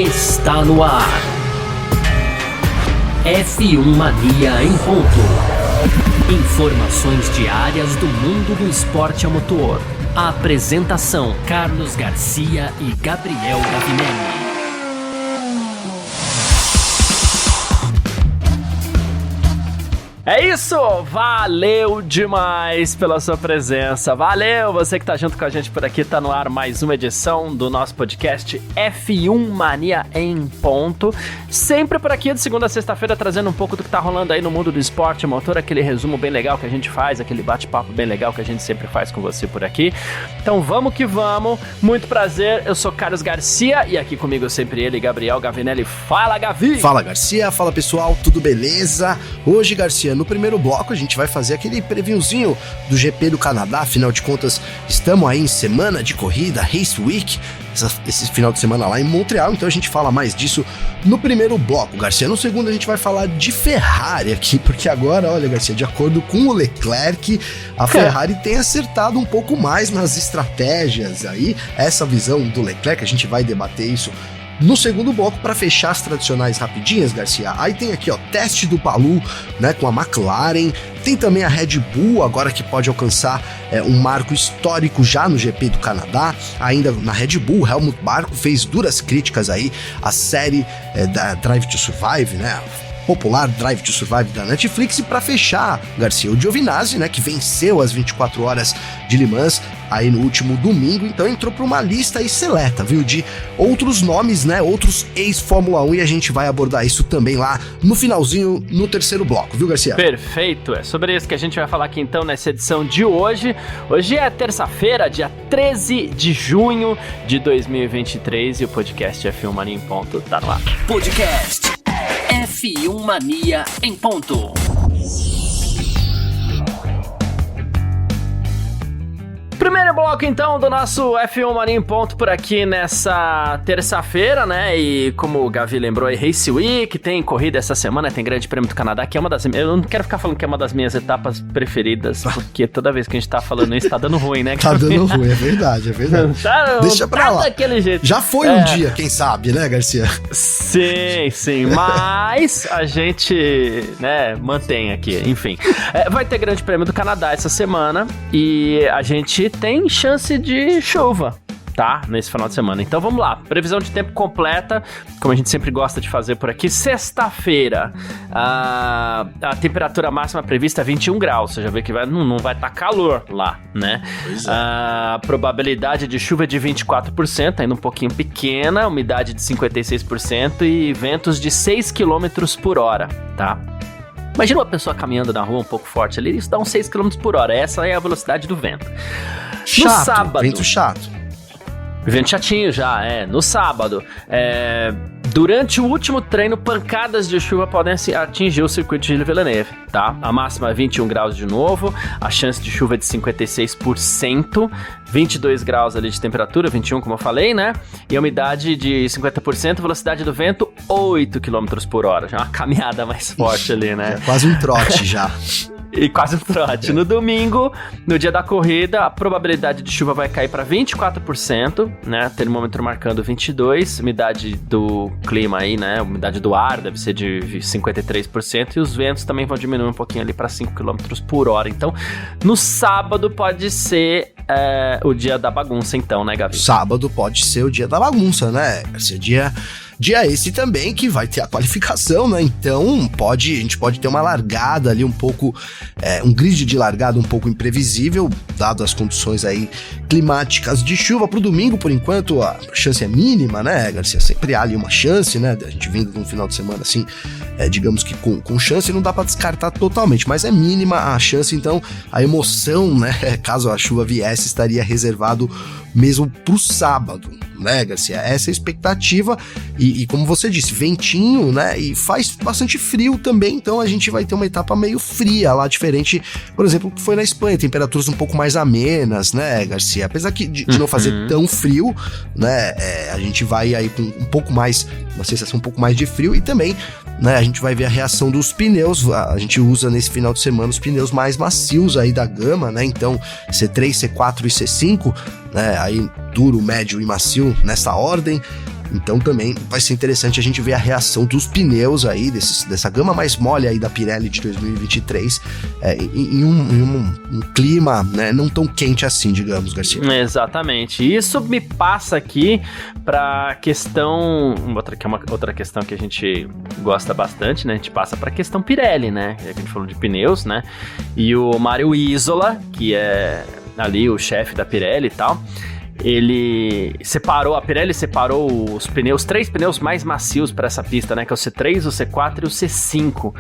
está no ar. F1 Mania em ponto. Informações diárias do mundo do esporte a motor. A apresentação: Carlos Garcia e Gabriel Gavinelli. É isso, valeu demais pela sua presença, valeu você que tá junto com a gente por aqui, tá no ar mais uma edição do nosso podcast F1 Mania em ponto, sempre por aqui de segunda a sexta-feira trazendo um pouco do que tá rolando aí no mundo do esporte motor, aquele resumo bem legal que a gente faz, aquele bate-papo bem legal que a gente sempre faz com você por aqui. Então vamos que vamos, muito prazer, eu sou Carlos Garcia e aqui comigo sempre ele, Gabriel Gavinelli. Fala, Gavi! Fala, Garcia, fala pessoal, tudo beleza? Hoje, Garcia, no primeiro bloco a gente vai fazer aquele previewzinho do GP do Canadá, afinal de contas estamos aí em semana de corrida, Race Week, esse final de semana lá em Montreal, então a gente fala mais disso no primeiro bloco, Garcia. No segundo a gente vai falar de Ferrari aqui, porque agora, olha, Garcia, de acordo com o Leclerc, a Ferrari tem acertado um pouco mais nas estratégias aí, essa visão do Leclerc, a gente vai debater isso no segundo bloco para fechar as tradicionais rapidinhas, Garcia. Aí tem aqui, ó, teste do Palou, né, com a McLaren. Tem também a Red Bull, agora que pode alcançar um marco histórico já no GP do Canadá. Ainda na Red Bull, Helmut Marko fez duras críticas aí à série da Drive to Survive, né, popular Drive to Survive da Netflix. E para fechar, Garcia, o Giovinazzi, né, que venceu as 24 horas de Le Mans aí no último domingo, então entrou para uma lista aí seleta, viu, de outros nomes, né, outros ex-Fórmula 1, e a gente vai abordar isso também lá no finalzinho, no terceiro bloco, viu, Garcia? Perfeito, é sobre isso que a gente vai falar aqui então nessa edição de hoje. Hoje é terça-feira, dia 13 de junho de 2023 e o podcast F1 Mania em ponto tá no ar. Podcast F1 Mania em ponto. Primeiro bloco, então, do nosso F1 Mania em ponto por aqui nessa terça-feira, né? E como o Gavi lembrou aí, Race Week, tem corrida essa semana, tem Grande Prêmio do Canadá, que é uma das... Eu não quero ficar falando que é uma das minhas etapas preferidas, porque toda vez que a gente tá falando isso, tá dando ruim, né? Tá dando ruim, é verdade, é verdade. Deixa pra lá. Daquele jeito. Já foi um dia, quem sabe, né, Garcia? Sim, sim, mas a gente, né, mantém aqui, enfim. Vai ter Grande Prêmio do Canadá essa semana e a gente tem chance de chuva, tá? Nesse final de semana. Então vamos lá, previsão de tempo completa, como a gente sempre gosta de fazer por aqui. Sexta-feira, a temperatura máxima prevista é 21 graus, você já vê que não vai estar calor lá, né? Pois é. A probabilidade de chuva é de 24%, ainda um pouquinho pequena, umidade de 56% e ventos de 6 km por hora, tá? Imagina uma pessoa caminhando na rua um pouco forte ali, isso dá uns 6 km por hora, essa é a velocidade do vento. Chato, no sábado, vento chato. Vento chatinho já, no sábado. Durante o último treino, pancadas de chuva podem atingir o circuito de Villeneuve, tá? A máxima é 21 graus de novo, a chance de chuva é de 56%, 22 graus ali de temperatura, 21 como eu falei, né? E a umidade de 50%, velocidade do vento 8 km por hora, já é uma caminhada mais forte ali, né? É quase um trote já. E quase um trote. No domingo, no dia da corrida, a probabilidade de chuva vai cair para 24%, né? Termômetro marcando 22%, umidade do clima aí, né? Umidade do ar deve ser de 53%, e os ventos também vão diminuir um pouquinho ali para 5 km por hora. Então, no sábado pode ser o dia da bagunça, então, né, Gavi? Sábado pode ser o dia da bagunça, né? Vai ser dia esse também que vai ter a qualificação, né? Então a gente pode ter uma largada ali um pouco, um grid de largada um pouco imprevisível, dado as condições aí climáticas de chuva pro domingo. Por enquanto a chance é mínima, né, Garcia? Sempre há ali uma chance, né? A gente vindo num final de semana assim, digamos que com chance, não dá pra descartar totalmente, mas é mínima a chance, então a emoção, né, caso a chuva viesse, estaria reservado mesmo pro sábado, né, Garcia? Essa é a expectativa, e como você disse, ventinho, né, e faz bastante frio também, então a gente vai ter uma etapa meio fria lá, diferente, por exemplo, que foi na Espanha, temperaturas um pouco mais amenas, né, Garcia? Apesar de não fazer tão frio, né, a gente vai aí com um pouco mais, uma sensação um pouco mais de frio, e também, né, a gente vai ver a reação dos pneus. A gente usa nesse final de semana os pneus mais macios aí da gama, né, então C3, C4 e C5, né, aí duro, médio e macio nessa ordem. Então também vai ser interessante a gente ver a reação dos pneus aí, dessa gama mais mole aí da Pirelli de 2023, em um clima, né, não tão quente assim, digamos, Garcia. Exatamente. Isso me passa aqui para questão, outra questão que a gente gosta bastante, né? A gente passa para a questão Pirelli, né? A gente falou de pneus, né? E o Mário Isola, que é ali o chefe da Pirelli e tal, a Pirelli separou os pneus, 3 pneus mais macios para essa pista, né? Que é o C3, o C4 e o C5.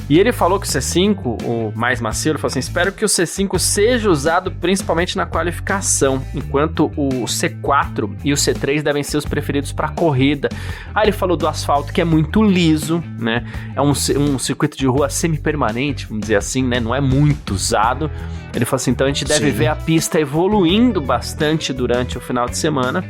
E ele falou que o C5, o mais macio, ele falou assim, espero que o C5 seja usado principalmente na qualificação, enquanto o C4 e o C3 devem ser os preferidos para corrida. Aí ele falou do asfalto, que é muito liso, né? É um circuito de rua semi-permanente, vamos dizer assim, né? Não é muito usado. Ele falou assim, então a gente deve ver a pista evoluindo bastante durante o final de semana.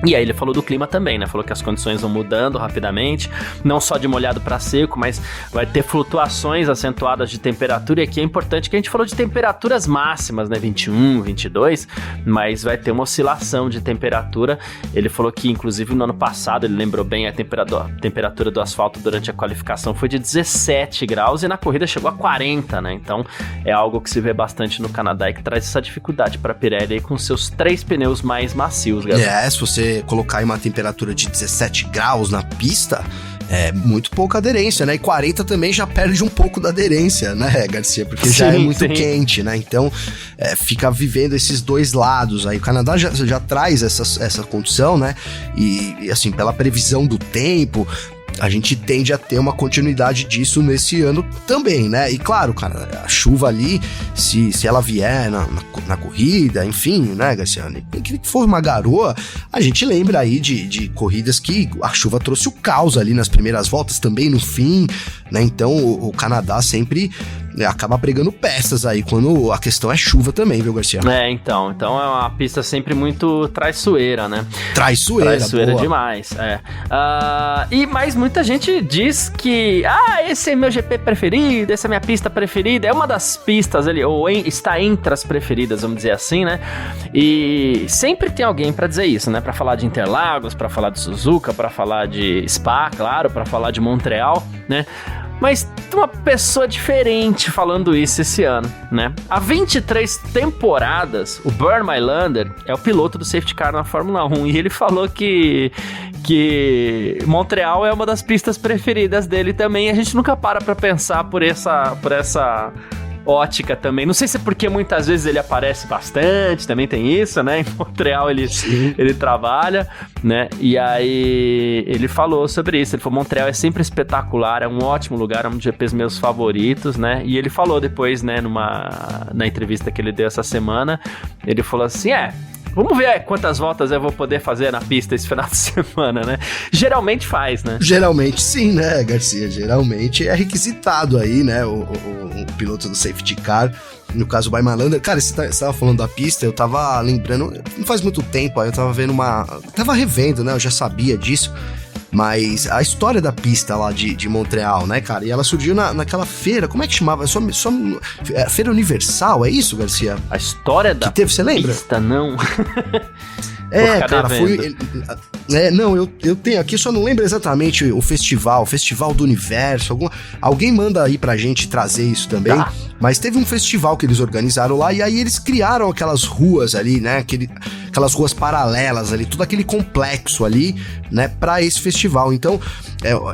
E aí ele falou do clima também, né? Falou que as condições vão mudando rapidamente, não só de molhado para seco, mas vai ter flutuações acentuadas de temperatura. E aqui é importante que a gente falou de temperaturas máximas, né? 21, 22, mas vai ter uma oscilação de temperatura. Ele falou que, inclusive, no ano passado, ele lembrou bem, a temperatura do asfalto durante a qualificação foi de 17 graus e na corrida chegou a 40, né? Então é algo que se vê bastante no Canadá e que traz essa dificuldade para a Pirelli aí com seus 3 pneus mais macios, galera. Se você colocar aí uma temperatura de 17 graus na pista, é muito pouca aderência, né? E 40 também já perde um pouco da aderência, né, Garcia? Porque já é muito quente, né? Então, fica vivendo esses dois lados aí. O Canadá já traz essa condição, né? E assim, pela previsão do tempo, a gente tende a ter uma continuidade disso nesse ano também, né? E claro, cara, a chuva ali, se ela vier na corrida, enfim, né, Garcia? Que for uma garoa, a gente lembra aí de corridas que a chuva trouxe o caos ali nas primeiras voltas, também no fim, né? Então o Canadá sempre acaba pregando peças aí quando a questão é chuva também, viu, Garcia? Então é uma pista sempre muito traiçoeira, né? Traiçoeira demais, mas muita gente diz que esse é meu GP preferido, essa é minha pista preferida, é uma das pistas ali, está entre as preferidas, vamos dizer assim, né? E sempre tem alguém pra dizer isso, né? Pra falar de Interlagos, pra falar de Suzuka, pra falar de Spa, claro, pra falar de Montreal, né? Mas tem uma pessoa diferente falando isso esse ano, né? Há 23 temporadas, o Bernd Maylander é o piloto do safety car na Fórmula 1 e ele falou que Montreal é uma das pistas preferidas dele também. A gente nunca para pra pensar por essa ótica também. Não sei se é porque muitas vezes ele aparece bastante, também tem isso, né? Em Montreal ele trabalha, né? E aí ele falou sobre isso. Ele falou, Montreal é sempre espetacular, é um ótimo lugar, é um dos GPs meus favoritos, né? E ele falou depois, né, na entrevista que ele deu essa semana, ele falou assim, vamos ver quantas voltas eu vou poder fazer na pista esse final de semana, né? Geralmente faz, né? Geralmente sim, né, Garcia? Geralmente é requisitado aí, né? O piloto do safety car, no caso o Maylander. Cara, você tava falando da pista, eu tava lembrando, não faz muito tempo, aí eu tava vendo tava revendo, né? Eu já sabia disso. Mas a história da pista lá de Montreal, né, cara? E ela surgiu naquela feira, como é que chamava? Feira Universal, é isso, Garcia? A história da você lembra? Pista, não. Cara, foi... não, eu tenho aqui, só não lembro exatamente o Festival do Universo, alguém manda aí pra gente trazer isso também, mas teve um festival que eles organizaram lá, e aí eles criaram aquelas ruas ali, né, aquelas ruas paralelas ali, todo aquele complexo ali, né, pra esse festival. Então,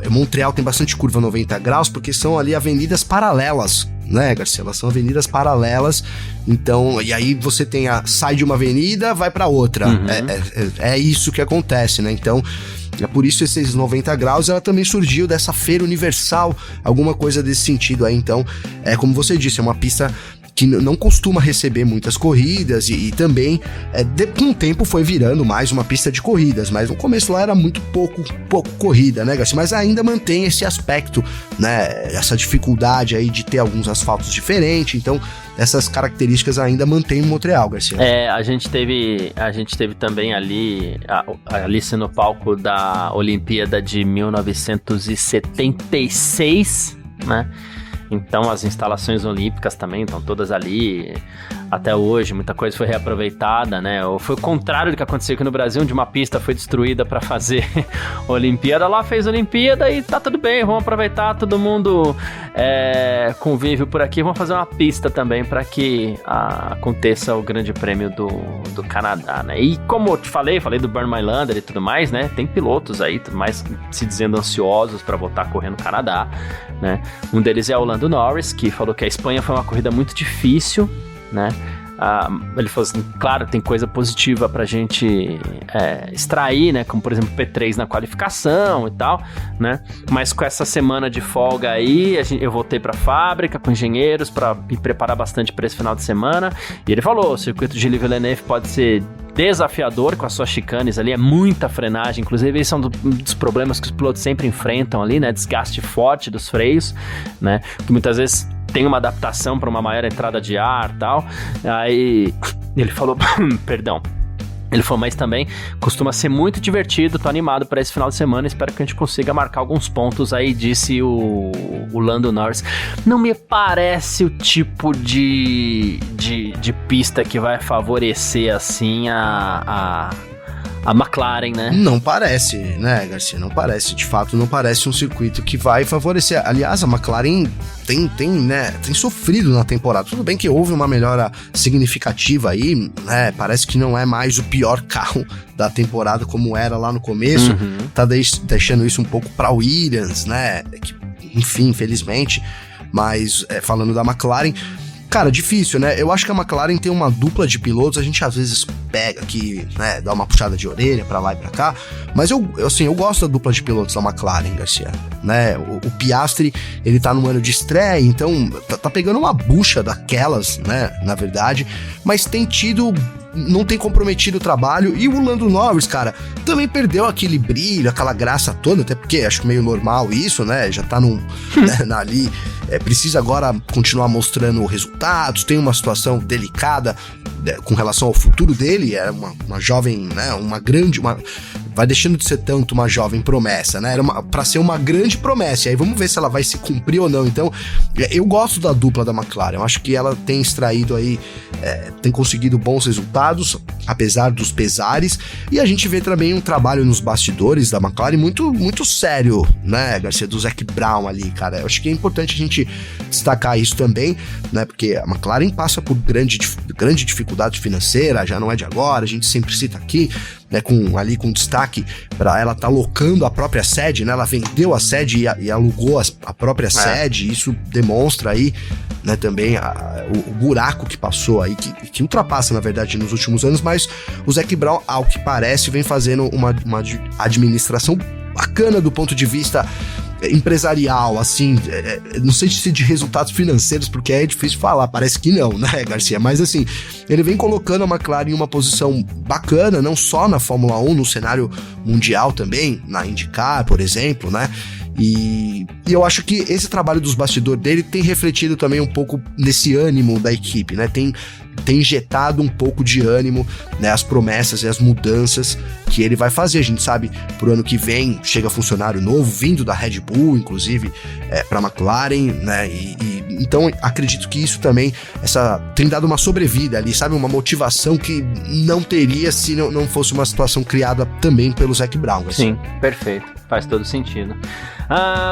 Montreal tem bastante curva 90 graus, porque são ali avenidas paralelas, né, Garcia? Elas são avenidas paralelas, então, e aí você sai de uma avenida, vai pra outra. Uhum. É isso que acontece, né? Então, é por isso esses 90 graus, ela também surgiu dessa feira universal, alguma coisa desse sentido aí. Então, como você disse, é uma pista que não costuma receber muitas corridas e também, com o tempo, foi virando mais uma pista de corridas, mas no começo lá era muito pouco corrida, né, Garcia? Mas ainda mantém esse aspecto, né, essa dificuldade aí de ter alguns asfaltos diferentes, então essas características ainda mantém em Montreal, Garcia. A gente teve também ali no palco da Olimpíada de 1976, né? Então as instalações olímpicas também estão todas ali, até hoje, muita coisa foi reaproveitada, né? Ou foi o contrário do que aconteceu aqui no Brasil, onde uma pista foi destruída para fazer Olimpíada. Lá fez Olimpíada e tá tudo bem, vamos aproveitar, todo mundo convive por aqui, vamos fazer uma pista também para que aconteça o Grande Prêmio do Canadá, né? E como eu te falei do Bernie Maylander e tudo mais, né? Tem pilotos aí, tudo mais, se dizendo ansiosos para voltar a correr no Canadá, né? Um deles é o Lando Norris, que falou que a Espanha foi uma corrida muito difícil, né? Ele falou assim, claro, tem coisa positiva pra gente extrair, né? Como, por exemplo, P3 na qualificação e tal, né? Mas com essa semana de folga aí, eu voltei pra fábrica com engenheiros pra me preparar bastante pra esse final de semana. E ele falou, o circuito de Gilles Villeneuve pode ser desafiador com as suas chicanes ali, é muita frenagem, inclusive esse é um dos problemas que os pilotos sempre enfrentam ali, né? Desgaste forte dos freios, né? Que muitas vezes tem uma adaptação para uma maior entrada de ar e tal. Aí ele falou, perdão. Ele falou, mas também costuma ser muito divertido, tô animado para esse final de semana, espero que a gente consiga marcar alguns pontos aí, disse o Lando Norris. Não me parece o tipo de pista que vai favorecer, assim, a McLaren, né? Não parece, né, Garcia? Não parece. De fato, não parece um circuito que vai favorecer. Aliás, a McLaren tem sofrido na temporada. Tudo bem que houve uma melhora significativa aí, né? Parece que não é mais o pior carro da temporada como era lá no começo. Tá deixando isso um pouco pra Williams, né? Enfim, infelizmente. Mas, falando da McLaren... Cara, difícil, né? Eu acho que a McLaren tem uma dupla de pilotos, a gente às vezes pega aqui, né, dá uma puxada de orelha pra lá e pra cá, mas eu gosto da dupla de pilotos da McLaren, Garcia, né? O Piastri, ele tá num ano de estreia, então tá pegando uma bucha daquelas, né, na verdade, mas não tem comprometido o trabalho, e o Lando Norris, cara, também perdeu aquele brilho, aquela graça toda, até porque acho meio normal isso, né, já tá ali, precisa agora continuar mostrando resultados, tem uma situação delicada com relação ao futuro dele, é uma jovem, né, vai deixando de ser tanto uma jovem promessa, né, era pra ser uma grande promessa, e aí vamos ver se ela vai se cumprir ou não. Então, eu gosto da dupla da McLaren, eu acho que ela tem extraído aí, tem conseguido bons resultados, apesar dos pesares, e a gente vê também um trabalho nos bastidores da McLaren muito, muito sério, né, Garcia, do Zac Brown ali, cara. Eu acho que é importante a gente destacar isso também, né, porque a McLaren passa por grande dificuldade financeira, já não é de agora, a gente sempre cita aqui, né, com destaque para ela tá alocando a própria sede, né, ela vendeu a sede e alugou a própria sede, isso demonstra aí, né, também o buraco que passou aí, que ultrapassa, na verdade, nos últimos anos, mas o Zac Brown, ao que parece, vem fazendo uma administração bacana do ponto de vista empresarial, assim, não sei se de resultados financeiros, porque é difícil falar, parece que não, né, Garcia? Mas assim, ele vem colocando a McLaren em uma posição bacana, não só na Fórmula 1, no cenário mundial também, na IndyCar, por exemplo, né? E eu acho que esse trabalho dos bastidores dele tem refletido também um pouco nesse ânimo da equipe, né? Tem injetado um pouco de ânimo, né, as promessas e as mudanças que ele vai fazer. A gente sabe, pro ano que vem, chega funcionário novo, vindo da Red Bull, inclusive, pra McLaren, né, então acredito que isso também, tem dado uma sobrevida ali, sabe, uma motivação que não teria se não fosse uma situação criada também pelo Zac Brown. Assim. Sim, perfeito, faz todo sentido.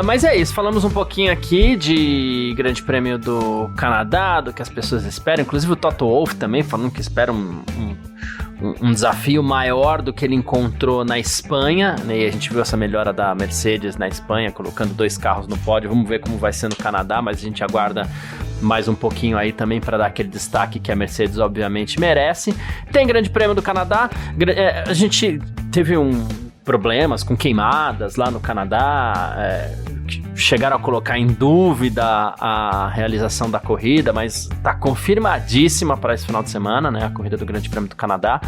Mas é isso, falamos um pouquinho aqui de Grande Prêmio do Canadá, do que as pessoas esperam, inclusive o Toto Wolff também falando que espera um desafio maior do que ele encontrou na Espanha, né? E a gente viu essa melhora da Mercedes na Espanha, colocando 2 carros no pódio. Vamos ver como vai ser no Canadá, mas a gente aguarda mais um pouquinho aí também para dar aquele destaque que a Mercedes obviamente merece. Tem Grande Prêmio do Canadá, a gente teve problemas com queimadas lá no Canadá, que chegaram a colocar em dúvida a realização da corrida, mas tá confirmadíssima para esse final de semana, né, a corrida do Grande Prêmio do Canadá.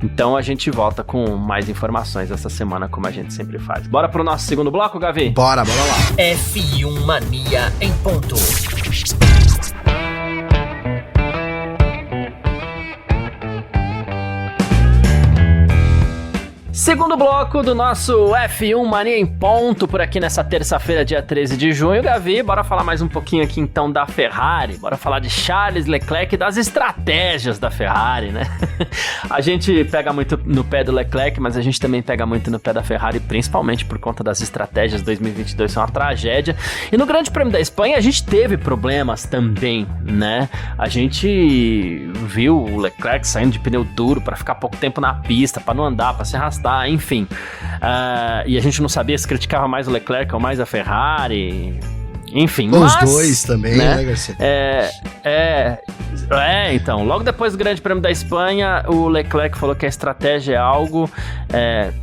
Então a gente volta com mais informações essa semana, como a gente sempre faz. Bora pro nosso segundo bloco, Gavi? Bora lá. F1 Mania em ponto. Segundo bloco do nosso F1 Mania em Ponto, por aqui nessa terça-feira, dia 13 de junho. Gavi, bora falar mais um pouquinho aqui então da Ferrari, bora falar de Charles Leclerc e das estratégias da Ferrari, né? A gente pega muito no pé do Leclerc, mas a gente também pega muito no pé da Ferrari, principalmente por conta das estratégias. 2022 são uma tragédia. E no Grande Prêmio da Espanha a gente teve problemas também, né? A gente viu o Leclerc saindo de pneu duro para ficar pouco tempo na pista, para não andar, para se arrastar, enfim. E a gente não sabia se criticava mais o Leclerc ou mais a Ferrari. Enfim, os dois também, né, Garcia? Então, logo depois do Grande Prêmio da Espanha, o Leclerc falou que a estratégia é algo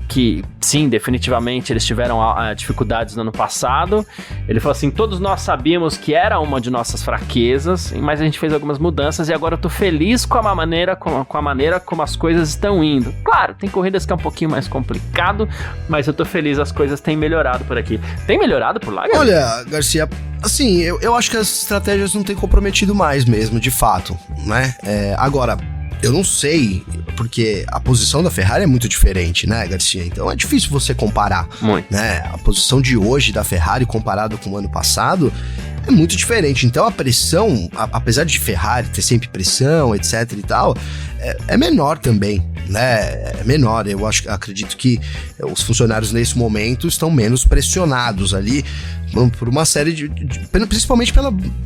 que, sim, definitivamente eles tiveram dificuldades no ano passado. Ele falou assim, todos nós sabíamos que era uma de nossas fraquezas, mas a gente fez algumas mudanças e agora eu tô feliz com a maneira como as coisas estão indo. Claro, tem corridas que é um pouquinho mais complicado, mas eu tô feliz, as coisas têm melhorado por aqui. Tem melhorado por lá, Garcia? Olha, Garcia, assim, eu acho que as estratégias não têm comprometido mais mesmo, de fato, né? Agora, eu não sei, porque a posição da Ferrari é muito diferente, né, Garcia? Então é difícil você comparar, muito, né? A posição de hoje da Ferrari comparado com o ano passado é muito diferente. Então a pressão, apesar de Ferrari ter sempre pressão, etc e tal, é menor também, né? É menor. Eu acredito que os funcionários nesse momento estão menos pressionados ali por uma série principalmente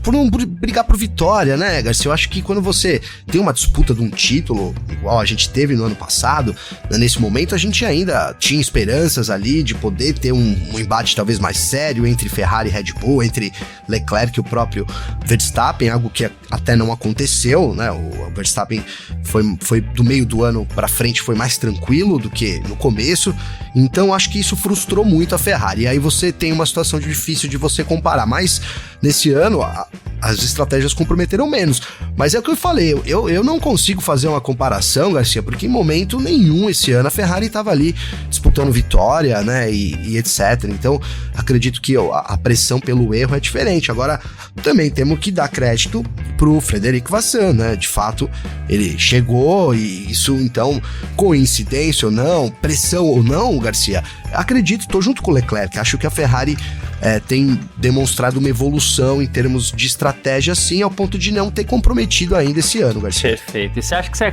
por não brigar por vitória, né, Garcia? Eu acho que quando você tem uma disputa de um título, igual a gente teve no ano passado, né, nesse momento a gente ainda tinha esperanças ali de poder ter um embate talvez mais sério entre Ferrari e Red Bull, entre Leclerc e o próprio Verstappen, algo que até não aconteceu, né? O Verstappen foi do meio do ano pra frente, foi mais tranquilo do que no começo, então acho que isso frustrou muito a Ferrari, e aí você tem uma situação difícil de você comparar, mas nesse ano as estratégias comprometeram menos, mas é o que eu falei, eu não consigo fazer uma comparação, Garcia, porque em momento nenhum esse ano a Ferrari estava ali disputando vitória, né, e etc, então acredito que a pressão pelo erro é diferente. Agora, também temos que dar crédito pro Frederic Vassin, né, de fato, ele chegou e isso, então, coincidência ou não, pressão ou não, Garcia, acredito, tô junto com o Leclerc, acho que a Ferrari tem demonstrado uma evolução em termos de estratégia, sim, ao ponto de não ter comprometido ainda esse ano, Garcia. Perfeito. E você acha que isso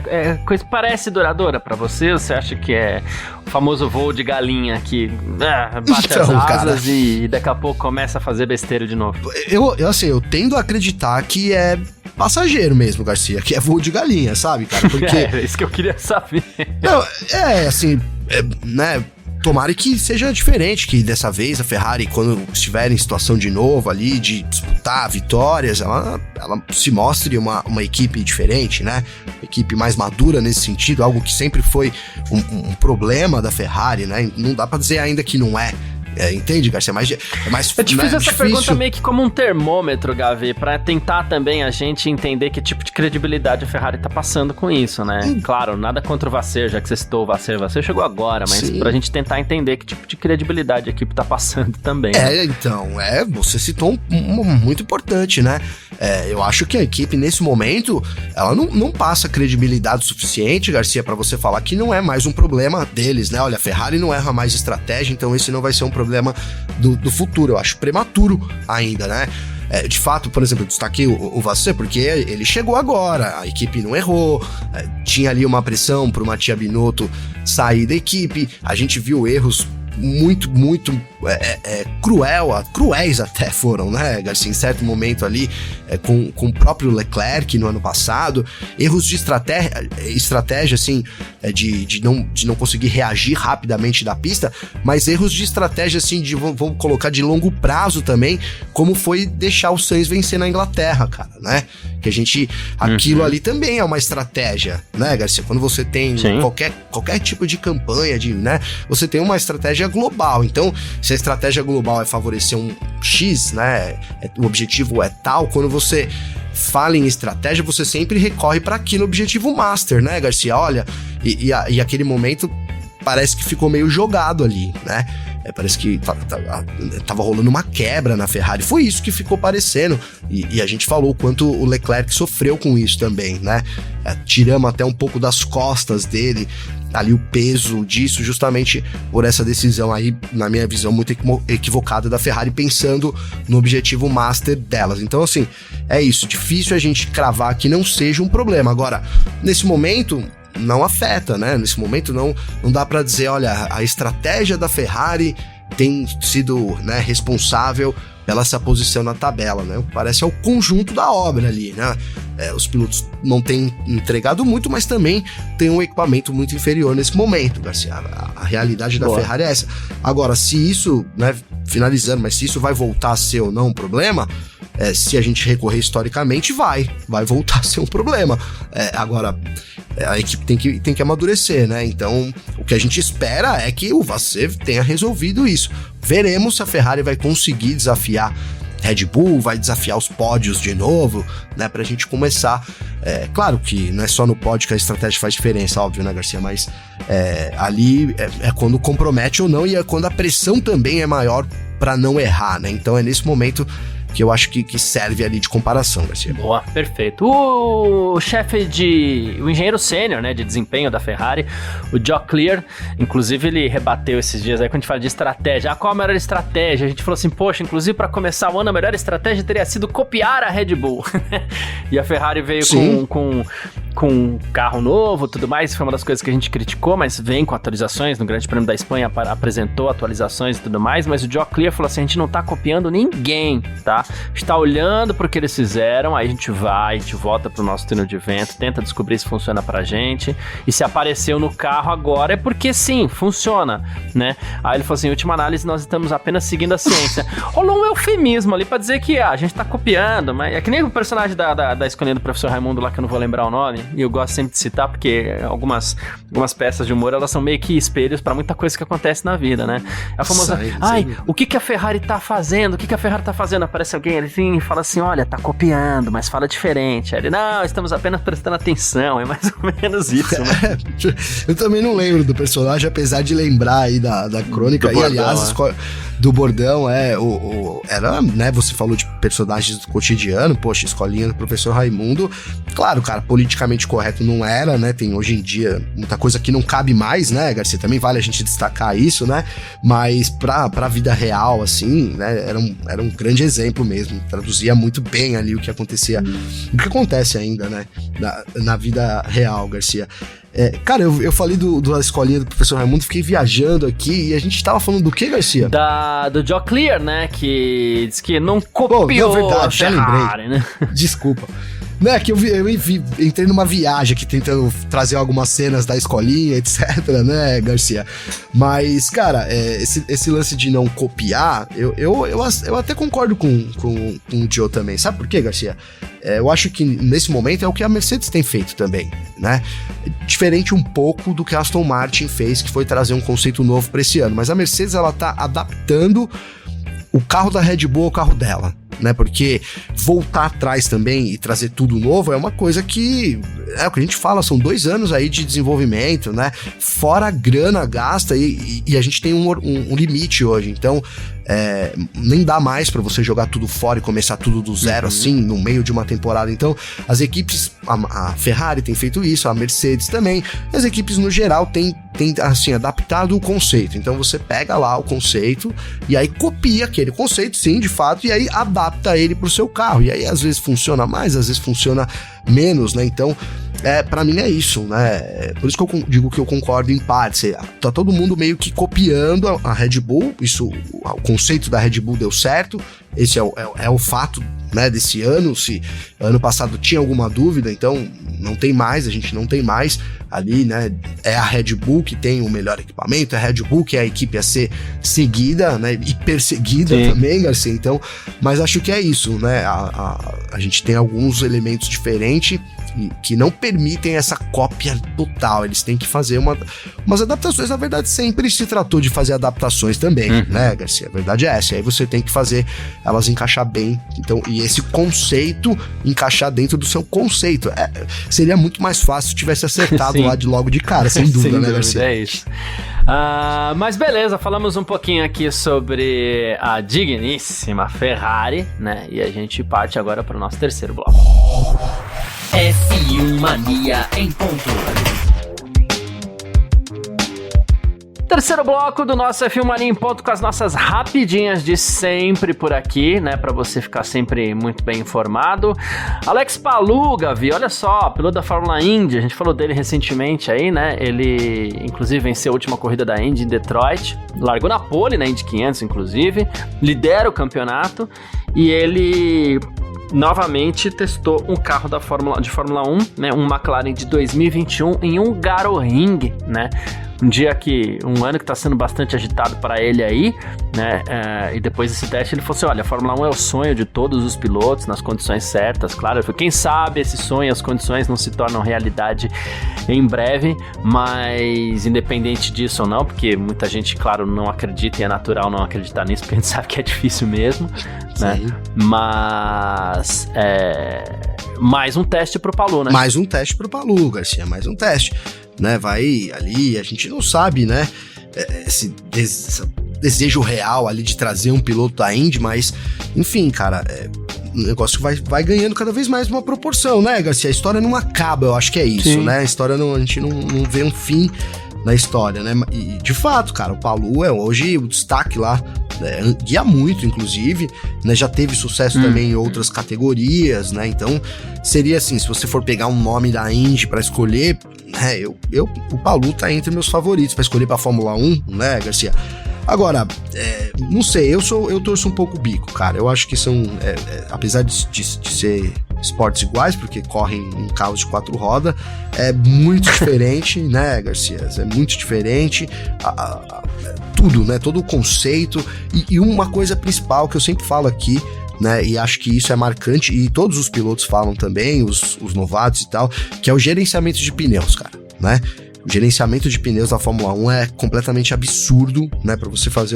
coisa parece duradoura pra você? Ou você acha que é o famoso voo de galinha que bate então, as asas, cara, e daqui a pouco começa a fazer besteira de novo? Eu tendo a acreditar que é passageiro mesmo, Garcia, que é voo de galinha, sabe, cara? Porque é isso que eu queria saber. Não, né? Tomara que seja diferente, que dessa vez a Ferrari, quando estiver em situação de novo ali, de disputar vitórias, ela se mostre uma equipe diferente, né? Uma equipe mais madura nesse sentido, algo que sempre foi um problema da Ferrari, né? Não dá pra dizer ainda que não é. Entende, Garcia? É difícil essa pergunta meio que como um termômetro, Gavi, pra tentar também a gente entender que tipo de credibilidade a Ferrari tá passando com isso, né? Claro, nada contra o Vasser, já que você citou o Vasser chegou agora, mas sim, pra gente tentar entender que tipo de credibilidade a equipe tá passando também. Né? Então, você citou um muito importante, né? Eu acho que a equipe, nesse momento, ela não passa credibilidade suficiente, Garcia, pra você falar que não é mais um problema deles, né? Olha, a Ferrari não erra mais estratégia, então esse não vai ser um problema do futuro. Eu acho prematuro ainda, né? De fato, por exemplo, eu destaquei o Vasser porque ele chegou agora, a equipe não errou, tinha ali uma pressão pro Mattia Binotto sair da equipe, a gente viu erros muito cruéis até foram, né, Garcia, em certo momento ali, com o próprio Leclerc no ano passado, erros de estratégia assim, de não conseguir reagir rapidamente da pista, mas erros de estratégia assim, vamos colocar de longo prazo também, como foi deixar o Sainz vencer na Inglaterra, cara, né, que a gente, aquilo ali também é uma estratégia, né, Garcia, quando você tem qualquer tipo de campanha, né, você tem uma estratégia global, então se a estratégia global é favorecer um X, né, o objetivo é tal, quando você fala em estratégia, você sempre recorre para aquele objetivo master, né, Garcia? Olha, e aquele momento parece que ficou meio jogado ali, né? parece que tava rolando uma quebra na Ferrari. Foi isso que ficou parecendo, e a gente falou o quanto o Leclerc sofreu com isso também, né? Tiramos até um pouco das costas dele ali o peso disso, justamente por essa decisão aí, na minha visão, muito equivocada da Ferrari, pensando no objetivo master delas. Então, assim, é isso, difícil a gente cravar que não seja um problema. Agora, nesse momento, não afeta, né? Nesse momento não dá pra dizer, olha, a estratégia da Ferrari tem sido, né, responsável pela essa posição na tabela, né? Parece o conjunto da obra ali, né? Os pilotos não têm entregado muito, mas também tem um equipamento muito inferior nesse momento, Garcia. A realidade da Ferrari é essa. Agora, se isso, né, finalizando, mas se isso vai voltar a ser ou não um problema, se a gente recorrer historicamente, vai voltar a ser um problema. Agora, a equipe tem que amadurecer, né? Então, o que a gente espera é que o Vasser tenha resolvido isso. Veremos se a Ferrari vai conseguir desafiar Red Bull, vai desafiar os pódios de novo, né? Pra gente começar. Claro que não é só no pódio que a estratégia faz diferença, óbvio, né, Garcia? Mas ali é quando compromete ou não, e é quando a pressão também é maior pra não errar, né? Então é nesse momento que eu acho que serve ali de comparação, Garcia. Boa, perfeito. O engenheiro sênior, né, de desempenho da Ferrari, o Joe Clear, inclusive ele rebateu esses dias aí quando a gente fala de estratégia. Qual a melhor estratégia? A gente falou assim, poxa, inclusive para começar o ano a melhor estratégia teria sido copiar a Red Bull. E a Ferrari veio com um carro novo, tudo mais, foi uma das coisas que a gente criticou, mas vem com atualizações, no Grande Prêmio da Espanha apresentou atualizações e tudo mais, mas o Joe Clear falou assim, a gente não tá copiando ninguém, tá? A gente tá olhando pro que eles fizeram, aí a gente volta pro nosso túnel de vento, tenta descobrir se funciona pra gente, e se apareceu no carro agora é porque sim, funciona, né? Aí ele falou assim, em última análise nós estamos apenas seguindo a ciência. Rolou um eufemismo ali pra dizer que a gente tá copiando, mas é que nem o personagem da escolinha do professor Raimundo lá, que eu não vou lembrar o nome, e eu gosto sempre de citar porque algumas peças de humor, elas são meio que espelhos pra muita coisa que acontece na vida, né? A famosa, o que a Ferrari tá fazendo? O que a Ferrari tá fazendo? Aparece alguém ali e fala assim, olha, tá copiando, mas fala diferente. Aí ele, não, estamos apenas prestando atenção, é mais ou menos isso, né? Eu também não lembro do personagem, apesar de lembrar aí da crônica, do e bordão, aliás, do bordão, era, né, você falou de personagens do cotidiano, poxa, escolinha do professor Raimundo, claro, cara, politicamente correto não era, né, tem hoje em dia muita coisa que não cabe mais, né, Garcia, também vale a gente destacar isso, né, mas pra vida real, assim, né, era um grande exemplo mesmo, traduzia muito bem ali o que acontecia, o que acontece ainda, né, na vida real, Garcia. Cara, eu falei da escolinha do professor Raimundo, fiquei viajando aqui e a gente tava falando do que, Garcia? Do Joe Clear, né, que diz que não copiou verdade, já Ferrari, lembrei, né? Desculpa. Não, é que eu entrei numa viagem aqui tentando trazer algumas cenas da escolinha, etc, né, Garcia? Mas, cara, esse lance de não copiar, eu até concordo com o Joe também. Sabe por quê, Garcia? Eu acho que nesse momento é o que a Mercedes tem feito também, né? Diferente um pouco do que a Aston Martin fez, que foi trazer um conceito novo para esse ano. Mas a Mercedes, ela tá adaptando o carro da Red Bull ao carro dela, né? Porque voltar atrás também e trazer tudo novo é uma coisa que é o que a gente fala, são 2 anos aí de desenvolvimento, né? Fora a grana gasta e a gente tem um limite hoje, então nem dá mais pra você jogar tudo fora e começar tudo do zero, assim, no meio de uma temporada. Então, as equipes, a Ferrari tem feito isso, a Mercedes também, as equipes no geral têm assim, adaptado o conceito. Então, você pega lá o conceito e aí copia aquele conceito, sim, de fato, e aí adapta ele pro seu carro. E aí, às vezes funciona mais, às vezes funciona menos, né? Então, pra mim é isso, né? Por isso que eu digo que eu concordo em parte. Tá todo mundo meio que copiando a Red Bull, o conceito da Red Bull deu certo, esse é o fato, né, desse ano. Se ano passado tinha alguma dúvida, então não tem mais, a gente não tem mais ali, né? É a Red Bull que tem o melhor equipamento, é a Red Bull que é a equipe a ser seguida, né, e perseguida também, Garcia. Então, mas acho que é isso, né? A gente tem alguns elementos diferentes que não permitem essa cópia total. Eles têm que fazer umas adaptações. Na verdade, sempre se tratou de fazer adaptações também, né, Garcia? A verdade é essa. E aí você tem que fazer elas encaixar bem. Então, e esse conceito encaixar dentro do seu conceito. Seria muito mais fácil se tivesse acertado lá logo de cara, sem dúvida, sem né, dúvida, Garcia? É isso. Mas beleza, falamos um pouquinho aqui sobre a digníssima Ferrari, né? E a gente parte agora para o nosso terceiro bloco. F1 Mania em ponto. Terceiro bloco do nosso F1 Mania em ponto, com as nossas rapidinhas de sempre por aqui, né? Pra você ficar sempre muito bem informado. Alex Palou, Gavi, olha só, piloto da Fórmula Indy, a gente falou dele recentemente aí, né? Ele, inclusive, venceu a última corrida da Indy em Detroit, largou na pole na Indy 500, inclusive, lidera o campeonato e ele novamente testou um carro de Fórmula 1, né? Um McLaren de 2021 em Hungaroring, né? Um ano que está sendo bastante agitado para ele aí, né? E depois desse teste ele falou assim: olha, a Fórmula 1 é o sonho de todos os pilotos nas condições certas, claro. Quem sabe esse sonho, as condições não se tornam realidade em breve, mas independente disso ou não, porque muita gente, claro, não acredita e é natural não acreditar nisso, porque a gente sabe que é difícil mesmo, né? Mas mais um teste pro Palou, né? Mais um teste pro Palou, Garcia, mais um teste. Né, vai ali, a gente não sabe, né, esse desejo real ali de trazer um piloto da Indy, mas, enfim, cara, o negócio vai ganhando cada vez mais uma proporção, né, Garcia? A história não acaba, eu acho que é isso, Sim. né, a história não, a gente não vê um fim na história, né, e de fato, cara, o Palou é hoje o destaque lá, guia muito, inclusive, né, já teve sucesso também em outras categorias, né, então seria assim, se você for pegar um nome da Indy pra escolher, né, o Palou tá entre meus favoritos pra escolher pra Fórmula 1, né, Garcia? Agora, não sei, eu torço um pouco o bico, cara, eu acho que são, apesar de ser esportes iguais, porque correm em carros de 4 rodas, é muito diferente, né, Garcia? É muito diferente, tudo, né, todo o conceito, e uma coisa principal que eu sempre falo aqui, né, e acho que isso é marcante, e todos os pilotos falam também, os novatos e tal, que é o gerenciamento de pneus, cara, né? O gerenciamento de pneus da Fórmula 1 é completamente absurdo, né? Pra você fazer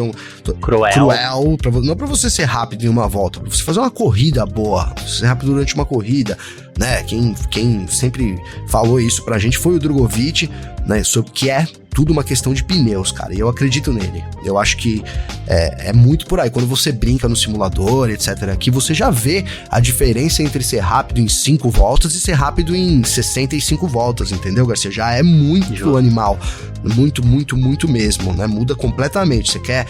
Cruel. Não pra você ser rápido em uma volta, pra você fazer uma corrida boa, pra você ser rápido durante uma corrida, né? Quem sempre falou isso pra gente foi o Drogovic, né? Sobre que é tudo uma questão de pneus, cara, e eu acredito nele. Eu acho que é muito por aí. Quando você brinca no simulador, etc., aqui você já vê a diferença entre ser rápido em 5 voltas e ser rápido em 65 voltas, entendeu, Garcia? Já é muito animal. Muito, muito, muito mesmo, né? Muda completamente. Você quer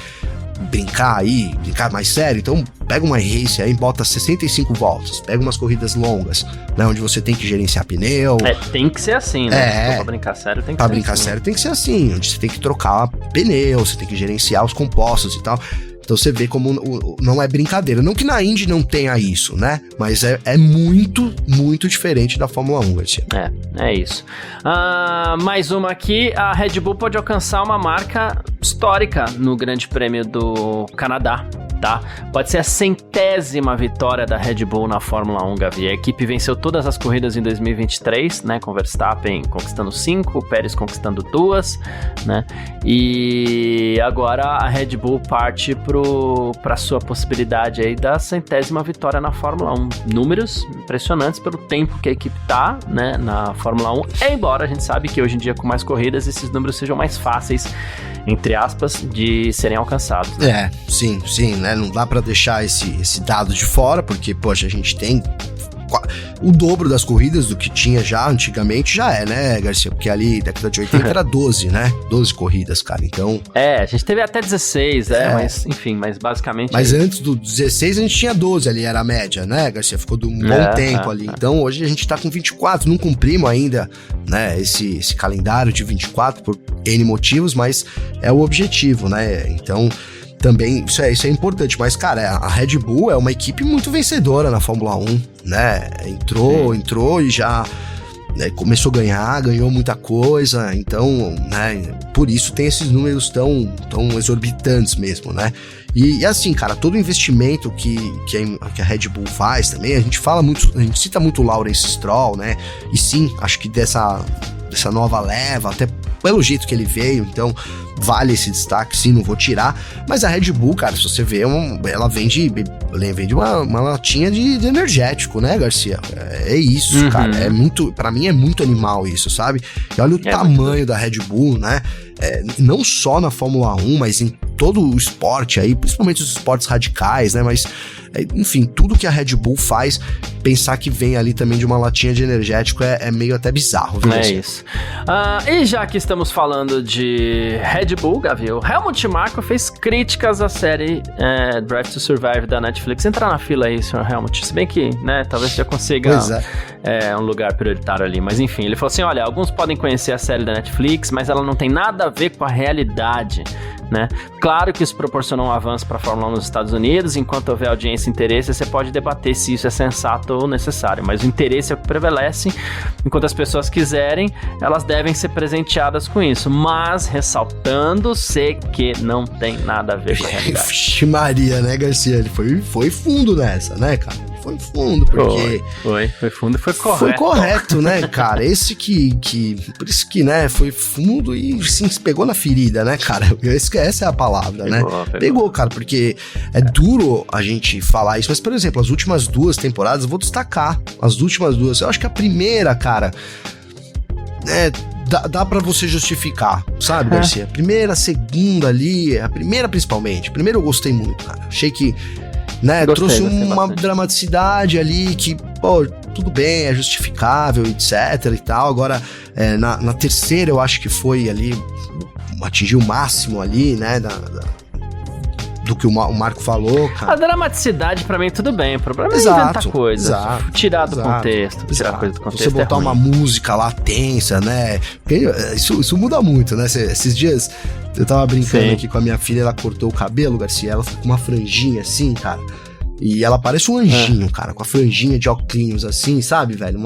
brincar mais sério, então pega uma race aí, bota 65 voltas, pega umas corridas longas, né, onde você tem que gerenciar pneu. Tem que ser assim, né? Pra brincar sério tem que ser assim. Pra brincar sério tem que ser assim, onde você tem que trocar pneu, você tem que gerenciar os compostos e tal. Então você vê como não é brincadeira. Não que na Indy não tenha isso, né? Mas é muito, muito diferente da Fórmula 1, Garcia. É isso. Mais uma aqui. A Red Bull pode alcançar uma marca histórica no Grande Prêmio do Canadá, tá? Pode ser a 100ª vitória da Red Bull na Fórmula 1, Gavi. A equipe venceu todas as corridas em 2023, né? Com Verstappen conquistando 5, o Pérez conquistando 2, né? E agora a Red Bull parte para sua possibilidade aí da 100ª vitória na Fórmula 1. Números impressionantes pelo tempo que a equipe tá, né, na Fórmula 1, embora a gente sabe que hoje em dia com mais corridas esses números sejam mais fáceis, entre aspas, de serem alcançados, né? Sim, né, não dá pra deixar esse dado de fora, porque, poxa, a gente tem o dobro das corridas do que tinha já antigamente, né, Garcia? Porque ali, década de 80 era 12, né? 12 corridas, cara, então... a gente teve até 16, mas, enfim, mas basicamente... Mas antes do 16 a gente tinha 12 ali, era a média, né, Garcia? Ficou de um bom tempo ali. Então, hoje a gente tá com 24, não cumprimos ainda, né, esse calendário de 24 por N motivos, mas é o objetivo, né? Então... Também, isso é importante, mas, cara, a Red Bull é uma equipe muito vencedora na Fórmula 1, né? Entrou e já começou a ganhou muita coisa, então, né, por isso tem esses números tão exorbitantes mesmo, né? E assim, cara, todo investimento que a Red Bull faz também, a gente cita muito o Lawrence Stroll, né? E sim, acho que dessa nova leva, até pelo jeito que ele veio, então vale esse destaque, sim, não vou tirar. Mas a Red Bull, cara, se você vê, ela vende uma latinha de energético, né, Garcia? É isso, cara, pra mim é muito animal isso, sabe? E olha o tamanho da Red Bull, né? Não só na Fórmula 1, mas em todo o esporte aí, principalmente os esportes radicais, né? Mas, enfim, tudo que a Red Bull faz, pensar que vem ali também de uma latinha de energético é meio até bizarro, viu? É isso. E já que estamos falando de Red Bull, Gavi, o Helmut Marko fez críticas à série Drive to Survive da Netflix. Entrar na fila aí, senhor Helmut, se bem que, né, talvez você já consiga um lugar prioritário ali, mas enfim, ele falou assim, olha, alguns podem conhecer a série da Netflix, mas ela não tem nada a ver com a realidade, né? Claro que isso proporcionou um avanço para a Fórmula 1 nos Estados Unidos, enquanto houver audiência e interesse, você pode debater se isso é sensato ou necessário, mas o interesse é o que prevalece, enquanto as pessoas quiserem, elas devem ser presenteadas com isso, mas ressaltando-se que não tem nada a ver com a realidade. Vixe Maria, né, Garcia? Ele foi fundo nessa, né, cara? Foi fundo, porque... Foi fundo e foi correto. Foi correto, né, cara? Esse por isso que, né, foi fundo e sim, se pegou na ferida, né, cara? Essa é a palavra, né? Pegou, cara, porque é duro a gente falar isso, mas, por exemplo, as últimas 2 temporadas, eu vou destacar as últimas 2. Eu acho que a primeira, cara, dá pra você justificar, sabe, Garcia? A primeira, a segunda ali, a primeira principalmente. A primeira eu gostei muito, cara. Achei que, né, trouxe uma dramaticidade ali que, pô, tudo bem, é justificável, etc e tal. Agora, na terceira eu acho que foi ali, atingiu o máximo ali, né, do que o Marco falou, cara. A dramaticidade, pra mim, tudo bem. O problema é inventar coisa. Tirar do contexto. Tirar coisa do contexto. Você botar uma música lá tensa, né? Porque isso muda muito, né? Esses dias eu tava brincando aqui com a minha filha, ela cortou o cabelo, Garcia, ela ficou com uma franjinha assim, cara. E ela parece um anjinho, cara, com a franjinha de óculos assim, sabe, velho?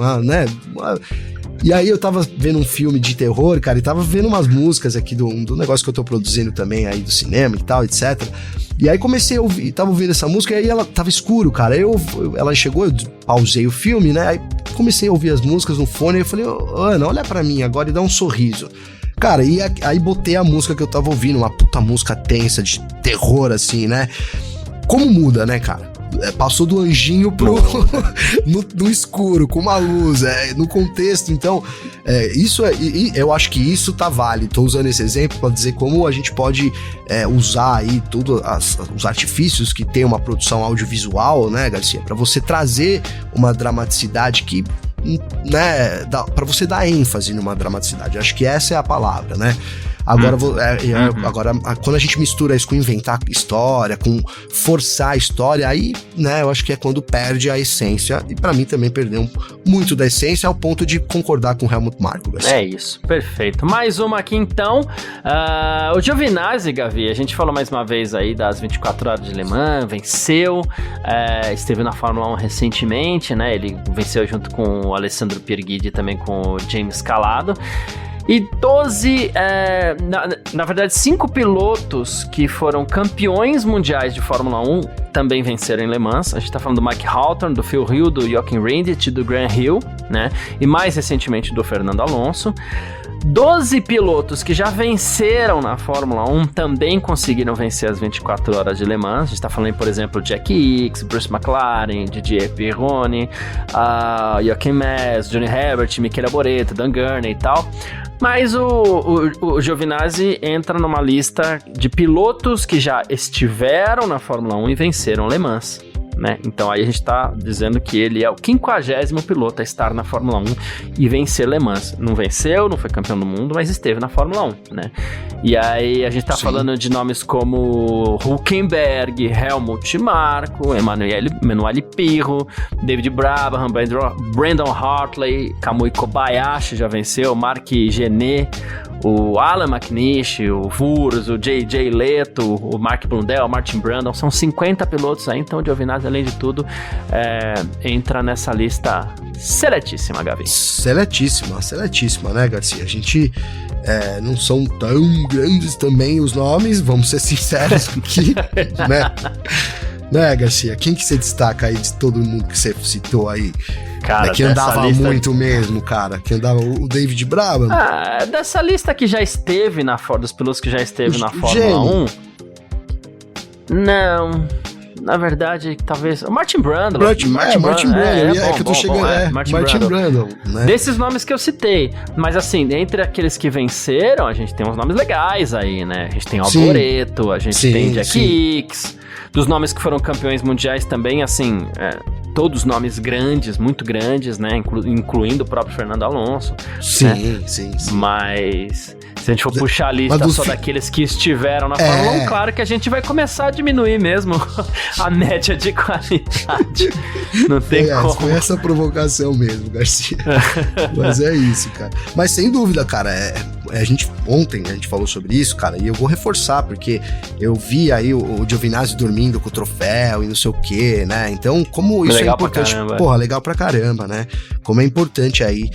E aí eu tava vendo um filme de terror, cara, e tava vendo umas músicas aqui do negócio que eu tô produzindo também aí do cinema e tal, etc. E aí comecei a ouvir, tava ouvindo essa música, e aí ela tava escuro, cara. Ela chegou, eu pausei o filme, né? Aí comecei a ouvir as músicas no fone, e eu falei, Ana, olha pra mim agora e dá um sorriso. Cara, e aí botei a música que eu tava ouvindo, uma puta música tensa, de terror, assim, né? Como muda, né, cara? Passou do anjinho pro no escuro, com uma luz, no contexto. Então, eu acho que isso tá válido. Tô usando esse exemplo para dizer como a gente pode usar aí todos os artifícios que tem uma produção audiovisual, né, Garcia, para você trazer uma dramaticidade que, né, para você dar ênfase numa dramaticidade. Acho que essa é a palavra, né? Agora, agora, quando a gente mistura isso com inventar história, com forçar a história, aí, né, eu acho que é quando perde a essência, e pra mim também perdeu muito da essência, ao ponto de concordar com o Helmut Marko. É isso, perfeito. Mais uma aqui, então. O Giovinazzi, Gavi, a gente falou mais uma vez aí das 24 horas de Le Mans, venceu, esteve na Fórmula 1 recentemente, né, ele venceu junto com o Alessandro Pierguidi e também com o James Calado. E 12, na verdade 5 pilotos que foram campeões mundiais de Fórmula 1 também venceram em Le Mans. A gente tá falando do Mike Hawthorne, do Phil Hill, do Jochen Rindt, do Graham Hill, né? E mais recentemente do Fernando Alonso. 12 pilotos que já venceram na Fórmula 1 também conseguiram vencer as 24 horas de Le Mans. A gente tá falando, por exemplo, Jack Hicks, Bruce McLaren, Didier Pironi, Joachim Mess, Johnny Herbert, Michele Boreto, Dan Gurney e tal. Mas o Giovinazzi entra numa lista de pilotos que já estiveram na Fórmula 1 e venceram Le Mans, né? Então aí a gente tá dizendo que ele é o 50º piloto a estar na Fórmula 1 e vencer Le Mans. Não venceu, não foi campeão do mundo, mas esteve na Fórmula 1, né? E aí a gente tá falando de nomes como Hülkenberg, Helmut Marko, Emanuele Pirro, David Brabham, Brandon Hartley, Kamui Kobayashi já venceu, Mark Genet, o Alan McNish, o Vurs, o J.J. Leto, o Mark Blundell, o Martin Brundle, são 50 pilotos aí, então o Giovinazzi, além de tudo, entra nessa lista seletíssima, Gavi. Seletíssima, né, Garcia? A gente não são tão grandes também os nomes, vamos ser sinceros aqui, né? Né, Garcia? Quem que você destaca aí de todo mundo que você citou aí? Cara, que andava muito mesmo, cara. Que andava o David Brabham. Dessa lista que já esteve dos pilotos que já esteve na Fórmula 1. Não. Na verdade, talvez. O Martin Brundle. Martin Brundle. Que eu tô chegando. Martin Brundle. Né? Desses nomes que eu citei. Mas assim, entre aqueles que venceram, a gente tem uns nomes legais aí, né? A gente tem Alboreto, a gente tem Jack Hicks. Dos nomes que foram campeões mundiais também, assim, todos nomes grandes, muito grandes, né? Incluindo o próprio Fernando Alonso. Sim. Mas se a gente for puxar a lista só daqueles que estiveram na Fórmula 1, claro que a gente vai começar a diminuir mesmo a média de qualidade. Não tem como. Foi essa provocação mesmo, Garcia. Mas é isso, cara. Mas sem dúvida, cara, ontem a gente falou sobre isso, cara, e eu vou reforçar, porque eu vi aí o Giovinazzi dormindo com o troféu e não sei o que, né? Então, como isso legal é importante, pra legal pra caramba, né? Como é importante aí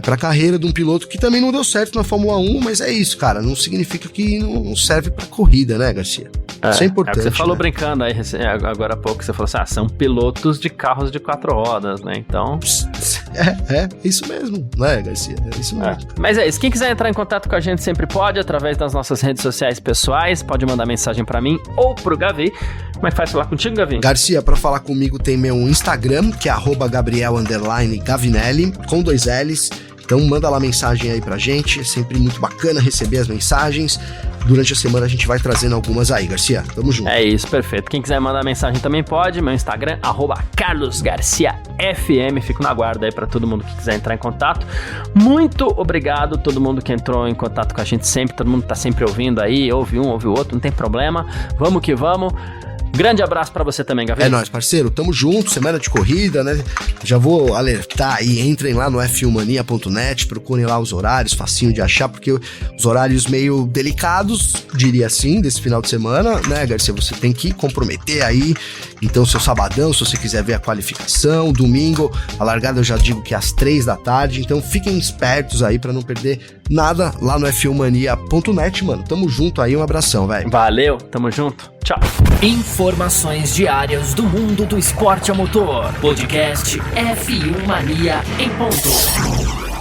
pra carreira de um piloto que também não deu certo na Fórmula 1, mas é isso, cara, não significa que não serve pra corrida, né, Garcia? Isso é importante. Você falou, né? Brincando aí agora há pouco, você falou assim, são pilotos de carros de 4 rodas, né? Então... É isso mesmo, né, Garcia? É isso mesmo. Mas é isso, quem quiser entrar em contato com a gente sempre pode, através das nossas redes sociais pessoais, pode mandar mensagem pra mim ou pro Gavi. Como é que faz falar contigo, Gavi? Garcia, pra falar comigo tem meu Instagram, que é @Gabriel_Gavinelli, com 2 L's. Então manda lá mensagem aí pra gente, é sempre muito bacana receber as mensagens. Durante a semana a gente vai trazendo algumas aí, Garcia. Tamo junto. É isso, perfeito. Quem quiser mandar mensagem também pode. Meu Instagram, @CarlosGarciaFM. Fico na guarda aí pra todo mundo que quiser entrar em contato. Muito obrigado a todo mundo que entrou em contato com a gente sempre. Todo mundo tá sempre ouvindo aí. Ouve um, ouve o outro, não tem problema. Vamos que vamos. Grande abraço pra você também, Gavi. É nóis, parceiro. Tamo junto, semana de corrida, né? Já vou alertar aí, entrem lá no f1mania.net, procurem lá os horários, facinho de achar, porque os horários meio delicados, diria assim, desse final de semana, né, Garcia? Você tem que comprometer aí, então, seu sabadão, se você quiser ver a qualificação, domingo, a largada eu já digo que é às 3 da tarde, então fiquem espertos aí pra não perder nada lá no f1mania.net, mano. Tamo junto aí, um abração, velho. Valeu, tamo junto. Tchau. Informações diárias do mundo do esporte a motor. Podcast F1 Mania em ponto.